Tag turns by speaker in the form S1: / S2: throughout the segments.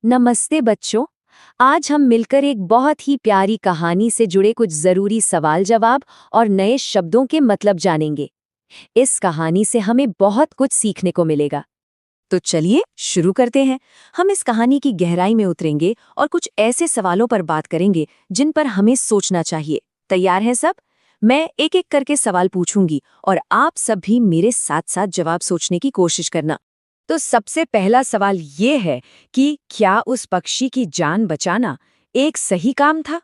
S1: नमस्ते बच्चों। आज हम मिलकर एक बहुत ही प्यारी कहानी से जुड़े कुछ जरूरी सवाल जवाब और नए शब्दों के मतलब जानेंगे। इस कहानी से हमें बहुत कुछ सीखने को मिलेगा। तो चलिए शुरू करते हैं। हम इस कहानी की गहराई में उतरेंगे और कुछ ऐसे सवालों पर बात करेंगे जिन पर हमें सोचना चाहिए। तैयार हैं सब? मैं एक एक करके सवाल पूछूंगी और आप सब भी मेरे साथ साथ जवाब सोचने की कोशिश करना। तो सबसे पहला सवाल ये है कि क्या उस पक्षी की जान बचाना एक सही काम था?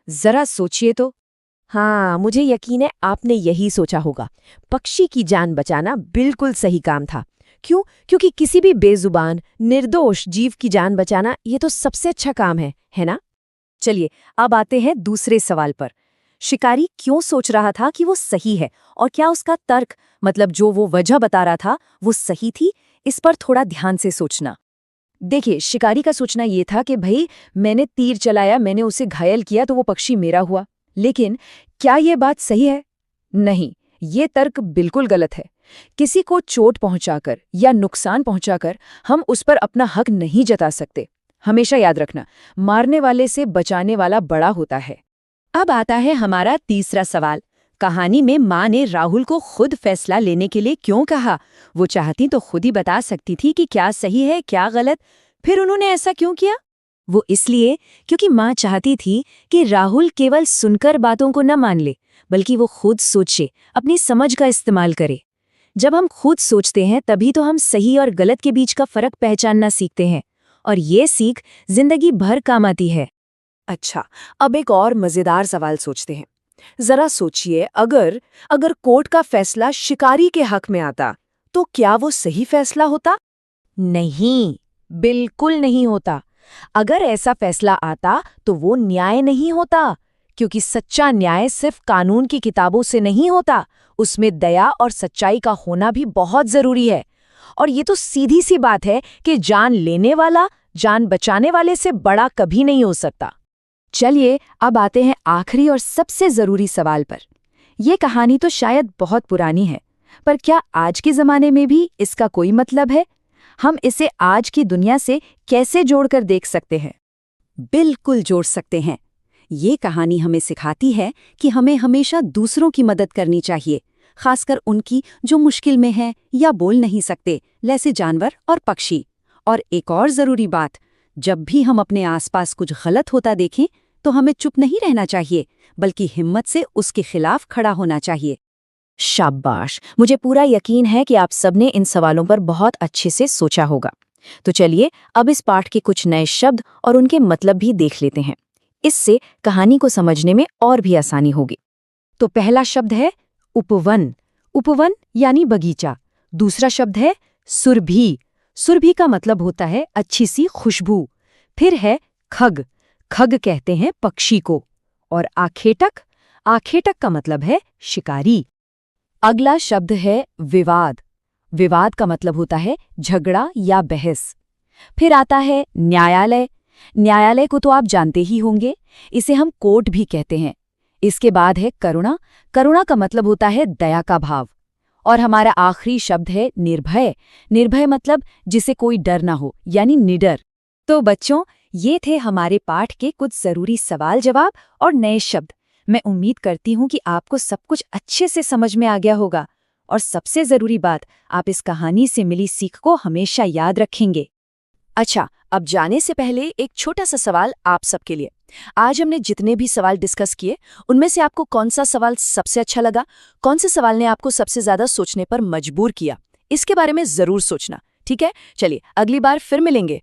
S1: जरा सोचिए तो।
S2: हाँ, मुझे यकीन है आपने यही सोचा होगा। पक्षी की जान बचाना बिल्कुल सही काम था। क्यों? क्योंकि किसी भी बेजुबान, निर्दोष जीव की जान बचाना ये तो सबसे अच्छा काम है ना?
S1: चलिए अब आते हैं दूसरे सवाल पर। शिकारी क्यों सोच रहा था कि वो सही है, और क्या उसका तर्क मतलब जो वो वजह बता रहा था वो सही थी? इस पर थोड़ा ध्यान से सोचना। देखिए, शिकारी का सोचना ये था कि भाई मैंने तीर चलाया, मैंने उसे घायल किया तो वो पक्षी मेरा हुआ। लेकिन क्या ये बात सही है? नहीं, ये तर्क बिल्कुल गलत है। किसी को चोट पहुंचाकर या नुकसान पहुंचाकर हम उस पर अपना हक नहीं जता सकते। हमेशा याद रखना, मारने वाले से बचाने वाला बड़ा होता है। अब आता है हमारा तीसरा सवाल। कहानी में माँ ने राहुल को खुद फैसला लेने के लिए क्यों कहा? वो चाहती तो खुद ही बता सकती थी कि क्या सही है क्या गलत। फिर उन्होंने ऐसा क्यों किया? वो इसलिए क्योंकि माँ चाहती थी कि राहुल केवल सुनकर बातों को न मान ले, बल्कि वो खुद सोचे, अपनी समझ का इस्तेमाल करे। जब हम खुद सोचते हैं तभी तो हम सही और गलत के बीच का फर्क पहचानना सीखते हैं, और ये सीख जिंदगी भर काम आती है।
S2: अच्छा, अब एक और मजेदार सवाल सोचते हैं। जरा सोचिए, अगर अगर कोर्ट का फैसला शिकारी के हक में आता, तो क्या वो सही फैसला होता?
S1: नहीं, बिल्कुल नहीं होता। अगर ऐसा फैसला आता तो वो न्याय नहीं होता, क्योंकि सच्चा न्याय सिर्फ कानून की किताबों से नहीं होता, उसमें दया और सच्चाई का होना भी बहुत जरूरी है। और ये तो सीधी सी बात है कि जान लेने वाला जान बचाने वाले से बड़ा कभी नहीं हो सकता। चलिए अब आते हैं आखिरी और सबसे जरूरी सवाल पर। यह कहानी तो शायद बहुत पुरानी है, पर क्या आज के जमाने में भी इसका कोई मतलब है? हम इसे आज की दुनिया से कैसे जोड़कर देख सकते हैं? बिल्कुल जोड़ सकते हैं। ये कहानी हमें सिखाती है कि हमें हमेशा दूसरों की मदद करनी चाहिए, खासकर उनकी जो मुश्किल में हैं या बोल नहीं सकते, जैसे जानवर और पक्षी। और एक और जरूरी बात, जब भी हम अपने आसपास कुछ गलत होता देखें तो हमें चुप नहीं रहना चाहिए, बल्कि हिम्मत से उसके खिलाफ खड़ा होना चाहिए। शाबाश, मुझे पूरा यकीन है कि आप सबने इन सवालों पर बहुत अच्छे से सोचा होगा। तो चलिए अब इस पाठ के कुछ नए शब्द और उनके मतलब भी देख लेते हैं। इससे कहानी को समझने में और भी आसानी होगी। तो पहला शब्द है उपवन। उपवन यानी बगीचा। दूसरा शब्द है सुरभि। सुरभि का मतलब होता है अच्छी सी खुशबू। फिर है खग। खग कहते हैं पक्षी को। और आखेटक। आखेटक का मतलब है शिकारी। अगला शब्द है विवाद। विवाद का मतलब होता है झगड़ा या बहस। फिर आता है न्यायालय। न्यायालय को तो आप जानते ही होंगे, इसे हम कोर्ट भी कहते हैं। इसके बाद है करुणा। करुणा का मतलब होता है दया का भाव। और हमारा आखिरी शब्द है निर्भय। निर्भय मतलब जिसे कोई डर ना हो, यानी निडर। तो बच्चों, ये थे हमारे पाठ के कुछ जरूरी सवाल जवाब और नए शब्द। मैं उम्मीद करती हूँ कि आपको सब कुछ अच्छे से समझ में आ गया होगा। और सबसे जरूरी बात, आप इस कहानी से मिली सीख को हमेशा याद रखेंगे। अच्छा, अब जाने से पहले एक छोटा सा सवाल आप सबके लिए। आज हमने जितने भी सवाल डिस्कस किए, उनमें से आपको कौन सा सवाल सबसे अच्छा लगा? कौन से सवाल ने आपको सबसे ज्यादा सोचने पर मजबूर किया? इसके बारे में जरूर सोचना, ठीक है? चलिए अगली बार फिर मिलेंगे।